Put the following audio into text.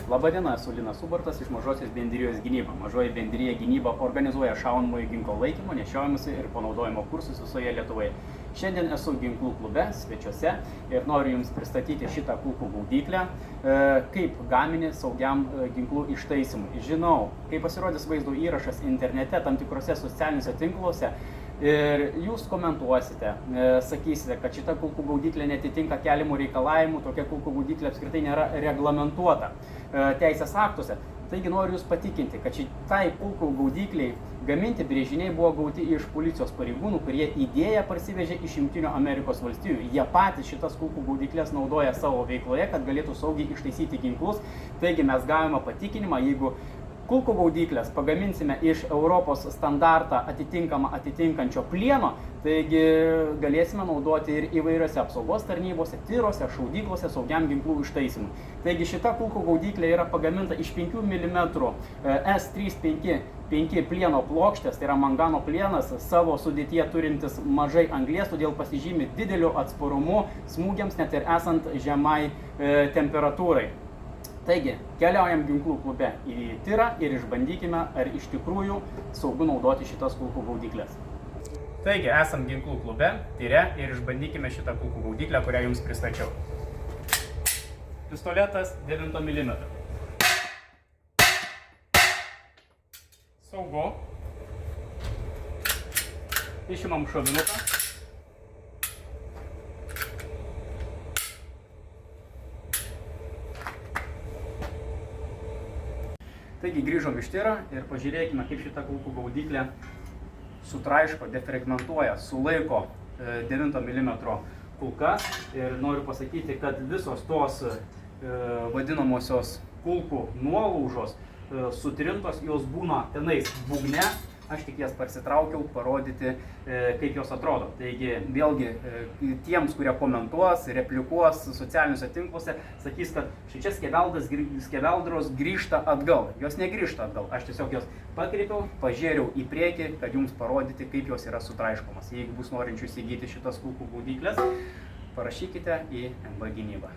Labadiena, esu Linas Ubartas iš Mažosios bendrijos gynyba. Mažoji bendrija gynyba organizuoja šaunamojo ginklo laikymo, nešiojimosi ir panaudojimo kursus visoje Lietuvoje. Šiandien esu ginklų klube, svečiuose ir noriu Jums pristatyti šitą kulkų gaudyklę kaip gaminį saugiam ginklų ištaisymui. Žinau, kai pasirodys vaizdo įrašas internete, tam tikrose socialiniuose tinkluose, ir jūs komentuosite, sakysite, kad šita kulkų gaudyklė netitinka keliamų reikalavimų, tokia kulkų gaudyklė apskritai nėra reglamentuota teisės aktuose. Taigi noriu Jūs patikinti, kad šitai kulkų gaudykliai gaminti brėžiniai buvo gauti iš policijos pareigūnų, kurie idėją parsivežė iš Jungtinių Amerikos valstijų. Jie patys šitas kulkų gaudyklės naudoja savo veikloje, kad galėtų saugiai ištaisyti ginklus. Taigi mes gavome patikinimą, jeigu kulkų gaudyklės pagaminsime iš Europos standartą atitinkančio plieno, taigi galėsime naudoti ir įvairiose apsaugos tarnybose, tyrose, šaudyklose saugiam ginklų ištaisymui. Taigi šita kulkų gaudyklė yra pagaminta iš 5 mm S355 plieno plokštės, tai yra mangano plienas, savo sudėtyje turintis mažai anglies, todėl pasižymi dideliu atsparumu smūgiams net ir esant žemai temperatūrai. Taigi, keliaujam ginklų klube į tyrą ir išbandykime, ar iš tikrųjų saugu naudoti šitas kulkų gaudyklės. Taigi, esam ginklų klube, tyre ir išbandykime šitą kulkų gaudyklę, kurią Jums pristačiau. Pistoletas 9 mm. Saugu. Išimam šovinuką. Taigi grįžom iš tyrą ir pažiūrėkime, kaip šitą kulkų gaudyklę sutraiško, defragmentuoja, sulaiko 9 mm kulkas. Ir noriu pasakyti, kad visos tos vadinamosios kulkų nuolaužos sutrintos, jos būna tenais būgne. Aš tik jas parsitraukiau parodyti, kaip jos atrodo. Taigi, vėlgi, tiems, kurie komentuos, replikuos socialiniuose tinkluose, sakys, kad šičia skeveldros grįžta atgal. Jos negrįžta atgal. Aš tiesiog jos pakreipiau, pažiūrėjau į priekį, kad Jums parodyti, kaip jos yra sutraiškomas. Jeigu bus norinčių įsigyti šitas kulkų gaudyklės, parašykite į MB gynybą.